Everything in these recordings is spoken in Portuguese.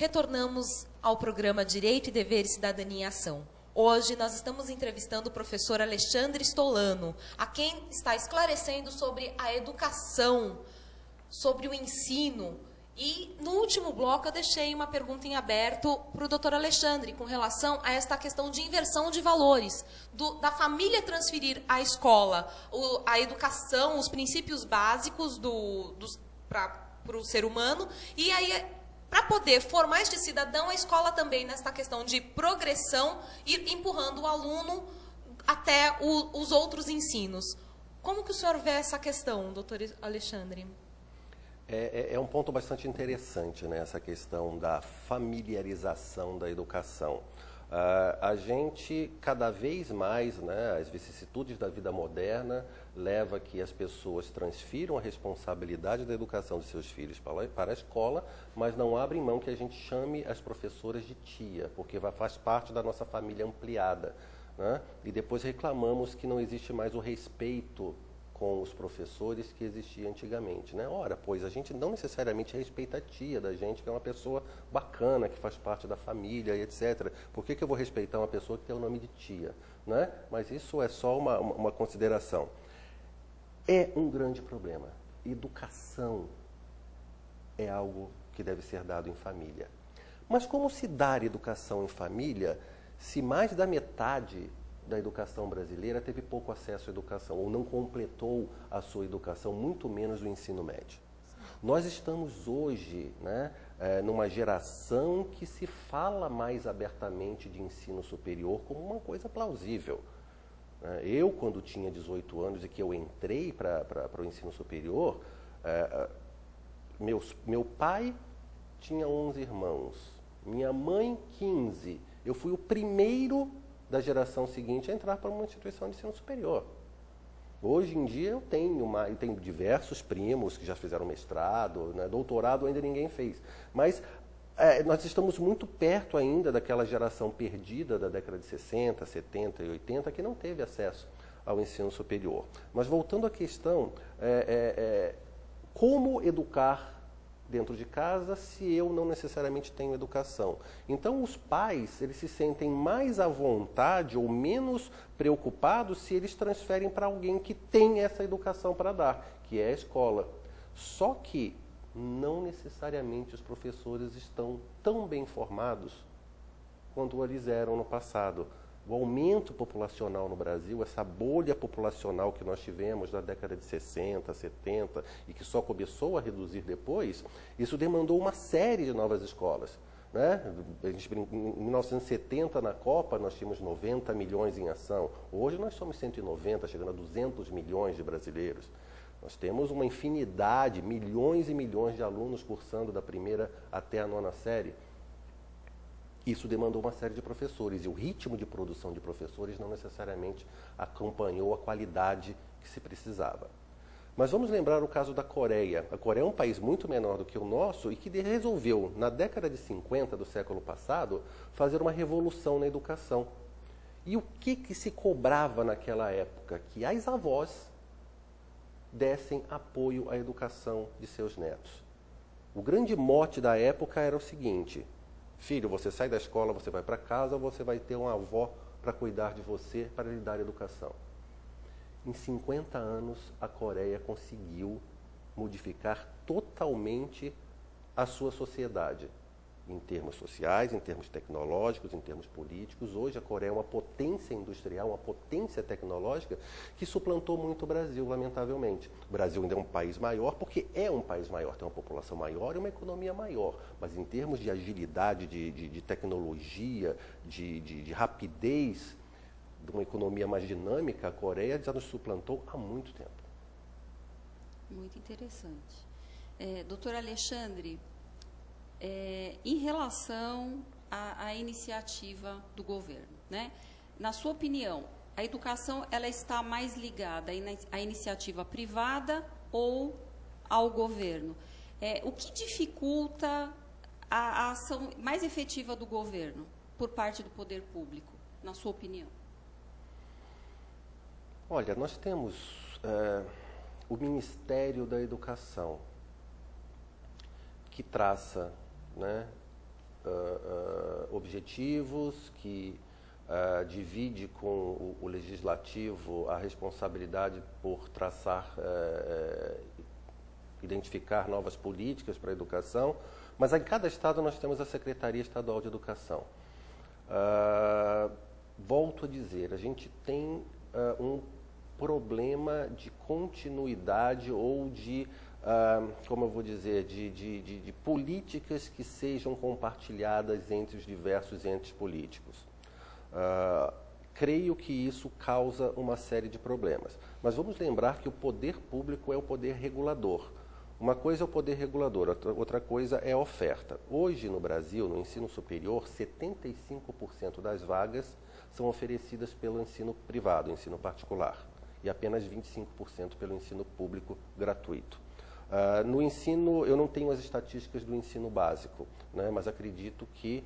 Retornamos ao programa Direito e Dever e Cidadania em Ação. Hoje nós estamos entrevistando o professor Alexandre Stolano, a quem está esclarecendo sobre a educação, sobre o ensino. E no último bloco eu deixei uma pergunta em aberto para o doutor Alexandre, com relação a esta questão de inversão de valores, da família transferir à escola a educação, os princípios básicos para o ser humano, e aí, para poder formar este cidadão, a escola também, nesta questão de progressão, ir empurrando o aluno até os outros ensinos. Como que o senhor vê essa questão, doutor Alexandre? É um ponto bastante interessante, né, essa questão da familiarização da educação. A gente, cada vez mais, né, as vicissitudes da vida moderna leva que as pessoas transfiram a responsabilidade da educação de seus filhos para a escola, mas não abrem mão que a gente chame as professoras de tia, porque faz parte da nossa família ampliada, né? E depois reclamamos que não existe mais o respeito com os professores que existia antigamente, né? Ora, pois a gente não necessariamente respeita a tia da gente, que é uma pessoa bacana, que faz parte da família e etc. Por que eu vou respeitar uma pessoa que tem o nome de tia, né? Mas isso é só uma consideração. É um grande problema. Educação é algo que deve ser dado em família. Mas como se dar educação em família se mais da metade da educação brasileira teve pouco acesso à educação, ou não completou a sua educação, muito menos o ensino médio? Nós estamos hoje, né, numa geração que se fala mais abertamente de ensino superior como uma coisa plausível. Eu, quando tinha 18 anos e que eu entrei para o ensino superior, meu pai tinha 11 irmãos, minha mãe 15. Eu fui o primeiro da geração seguinte a entrar para uma instituição de ensino superior. Hoje em dia eu tenho diversos primos que já fizeram mestrado, né, doutorado ainda ninguém fez. Mas nós estamos muito perto ainda daquela geração perdida da década de 60, 70 e 80 que não teve acesso ao ensino superior. Mas voltando à questão, como educar dentro de casa se eu não necessariamente tenho educação? Então os pais, eles se sentem mais à vontade ou menos preocupados se eles transferem para alguém que tem essa educação para dar, que é a escola. Só que não necessariamente os professores estão tão bem formados quanto eles eram no passado. O aumento populacional no Brasil, essa bolha populacional que nós tivemos na década de 60, 70 e que só começou a reduzir depois, isso demandou uma série de novas escolas, né? Em 1970, na Copa, nós tínhamos 90 milhões em ação. Hoje nós somos 190, chegando a 200 milhões de brasileiros. Nós temos uma infinidade, milhões e milhões de alunos cursando da primeira até a 9ª série. Isso demandou uma série de professores e o ritmo de produção de professores não necessariamente acompanhou a qualidade que se precisava. Mas vamos lembrar o caso da Coreia. A Coreia é um país muito menor do que o nosso e que resolveu, na década de 50 do século passado, fazer uma revolução na educação. E o que se cobrava naquela época? Que as avós dessem apoio à educação de seus netos. O grande mote da época era o seguinte: filho, você sai da escola, você vai para casa, você vai ter uma avó para cuidar de você, para lhe dar educação. Em 50 anos, a Coreia conseguiu modificar totalmente a sua sociedade, em termos sociais, em termos tecnológicos, em termos políticos. Hoje a Coreia é uma potência industrial, uma potência tecnológica que suplantou muito o Brasil, lamentavelmente. O Brasil ainda é um país maior, porque é um país maior, tem uma população maior e uma economia maior. Mas em termos de agilidade, de tecnologia, de rapidez, de uma economia mais dinâmica, a Coreia já nos suplantou há muito tempo. Muito interessante. Doutor Alexandre, em relação à iniciativa do governo, né? Na sua opinião, a educação ela está mais ligada à iniciativa privada ou ao governo? O que dificulta a ação mais efetiva do governo por parte do poder público, na sua opinião? Olha, nós temos o Ministério da Educação, que traça, né, objetivos, que divide com o legislativo a responsabilidade por traçar, identificar novas políticas para a educação, mas em cada estado nós temos a Secretaria Estadual de Educação. Volto a dizer, a gente tem um problema de continuidade ou de, como eu vou dizer, de políticas que sejam compartilhadas entre os diversos entes políticos. Creio que isso causa uma série de problemas. Mas vamos lembrar que o poder público é o poder regulador. Uma coisa é o poder regulador, outra coisa é a oferta. Hoje, no Brasil, no ensino superior, 75% das vagas são oferecidas pelo ensino privado, ensino particular, e apenas 25% pelo ensino público gratuito. No ensino, eu não tenho as estatísticas do ensino básico, né, mas acredito que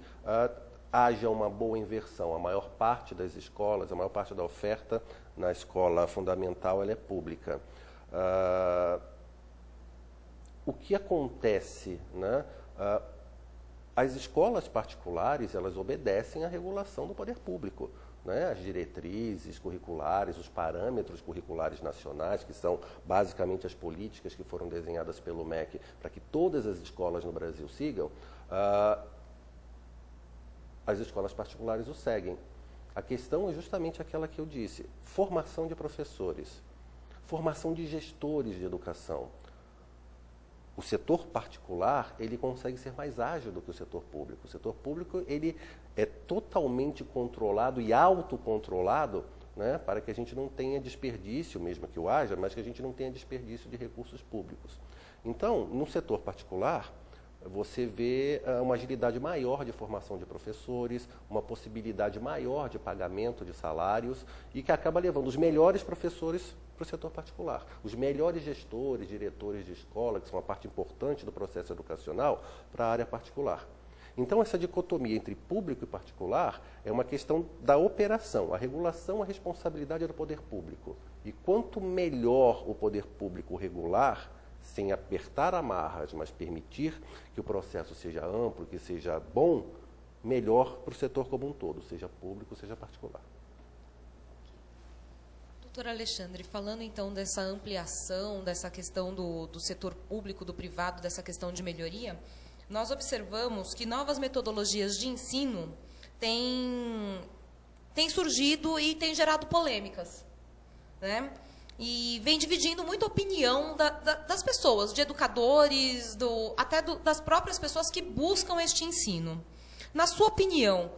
haja uma boa inversão. A maior parte das escolas, a maior parte da oferta na escola fundamental, ela é pública. O que acontece, né? As escolas particulares, elas obedecem à regulação do poder público, né? As diretrizes curriculares, os parâmetros curriculares nacionais, que são basicamente as políticas que foram desenhadas pelo MEC para que todas as escolas no Brasil sigam, as escolas particulares o seguem. A questão é justamente aquela que eu disse: formação de professores, formação de gestores de educação. O setor particular, ele consegue ser mais ágil do que o setor público. O setor público, ele é totalmente controlado e autocontrolado, né, para que a gente não tenha desperdício, mesmo que o haja, mas que a gente não tenha desperdício de recursos públicos. Então, no setor particular, você vê uma agilidade maior de formação de professores, uma possibilidade maior de pagamento de salários e que acaba levando os melhores professores para o setor particular. Os melhores gestores, diretores de escola, que são uma parte importante do processo educacional, para a área particular. Então, essa dicotomia entre público e particular é uma questão da operação. A regulação, a responsabilidade é do poder público. E quanto melhor o poder público regular, sem apertar amarras, mas permitir que o processo seja amplo, que seja bom, melhor para o setor como um todo, seja público, seja particular. Doutor Alexandre, falando então dessa ampliação, dessa questão do setor público, do privado, dessa questão de melhoria, nós observamos que novas metodologias de ensino têm surgido e têm gerado polêmicas, né? E vem dividindo muito a opinião das pessoas, de educadores, até das próprias pessoas que buscam este ensino. Na sua opinião,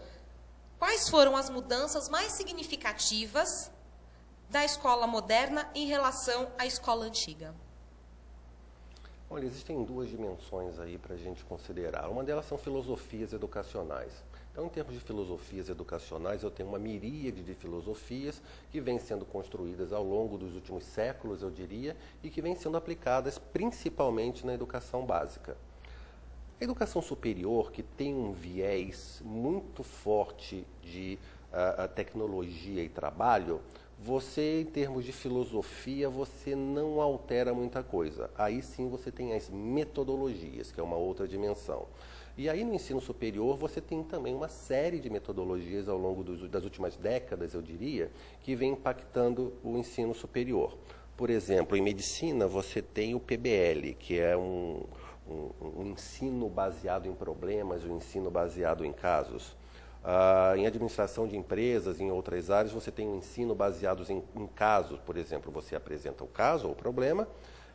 quais foram as mudanças mais significativas da escola moderna em relação à escola antiga? Olha, existem duas dimensões aí para a gente considerar. Uma delas são filosofias educacionais. Então, em termos de filosofias educacionais, eu tenho uma miríade de filosofias que vêm sendo construídas ao longo dos últimos séculos, eu diria, e que vêm sendo aplicadas principalmente na educação básica. A educação superior, que tem um viés muito forte de tecnologia e trabalho, você, em termos de filosofia, você não altera muita coisa. Aí sim você tem as metodologias, que é uma outra dimensão. E aí no ensino superior você tem também uma série de metodologias ao longo das últimas décadas, eu diria, que vem impactando o ensino superior. Por exemplo, em medicina você tem o PBL, que é um ensino baseado em problemas, um ensino baseado em casos. Em administração de empresas, em outras áreas, você tem um ensino baseado em casos. Por exemplo, você apresenta o caso ou o problema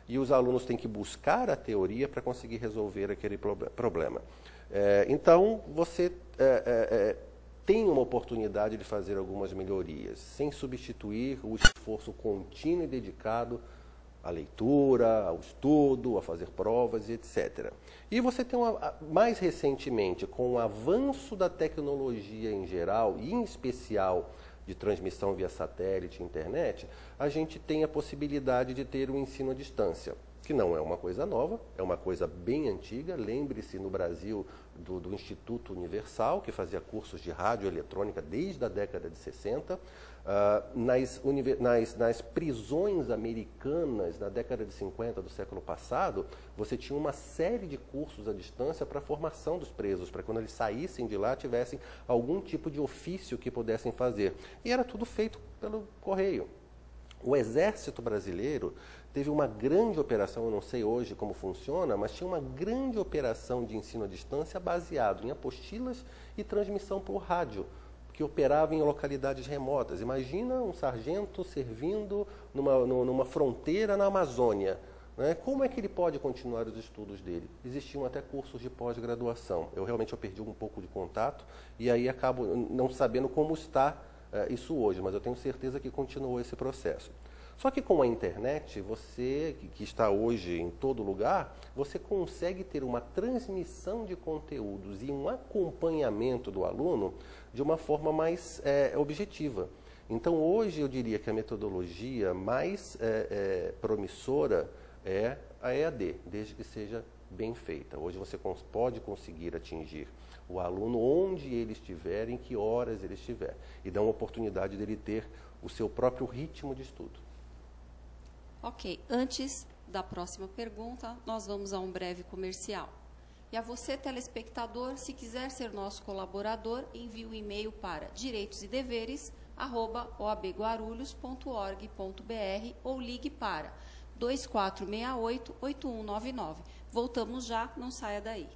e os alunos têm que buscar a teoria para conseguir resolver aquele problema. Então, você tem uma oportunidade de fazer algumas melhorias, sem substituir o esforço contínuo e dedicado à leitura, ao estudo, a fazer provas, etc. E você tem, mais recentemente, com o avanço da tecnologia em geral, e em especial de transmissão via satélite e internet, a gente tem a possibilidade de ter um ensino à distância. O que não é uma coisa nova, é uma coisa bem antiga. Lembre-se, no Brasil, do Instituto Universal, que fazia cursos de radioeletrônica desde a década de 60. Nas prisões americanas, na década de 50 do século passado, você tinha uma série de cursos à distância para a formação dos presos, para quando eles saíssem de lá, tivessem algum tipo de ofício que pudessem fazer. E era tudo feito pelo correio. O Exército Brasileiro teve uma grande operação, eu não sei hoje como funciona, mas tinha uma grande operação de ensino à distância baseado em apostilas e transmissão por rádio, que operava em localidades remotas. Imagina um sargento servindo numa fronteira na Amazônia. Né? Como é que ele pode continuar os estudos dele? Existiam até cursos de pós-graduação. Eu perdi um pouco de contato e aí acabo não sabendo como está isso hoje, mas eu tenho certeza que continuou esse processo. Só que com a internet, você, que está hoje em todo lugar, você consegue ter uma transmissão de conteúdos e um acompanhamento do aluno de uma forma mais objetiva. Então, hoje eu diria que a metodologia mais promissora é a EAD, desde que seja bem feita. Hoje você pode conseguir atingir o aluno onde ele estiver, em que horas ele estiver, e dá uma oportunidade dele ter o seu próprio ritmo de estudo. Ok, antes da próxima pergunta, nós vamos a um breve comercial. E a você, telespectador, se quiser ser nosso colaborador, envie um e-mail para direitosedeveres@oabguarulhos.org.br ou ligue para 2468-8199. Voltamos já, não saia daí.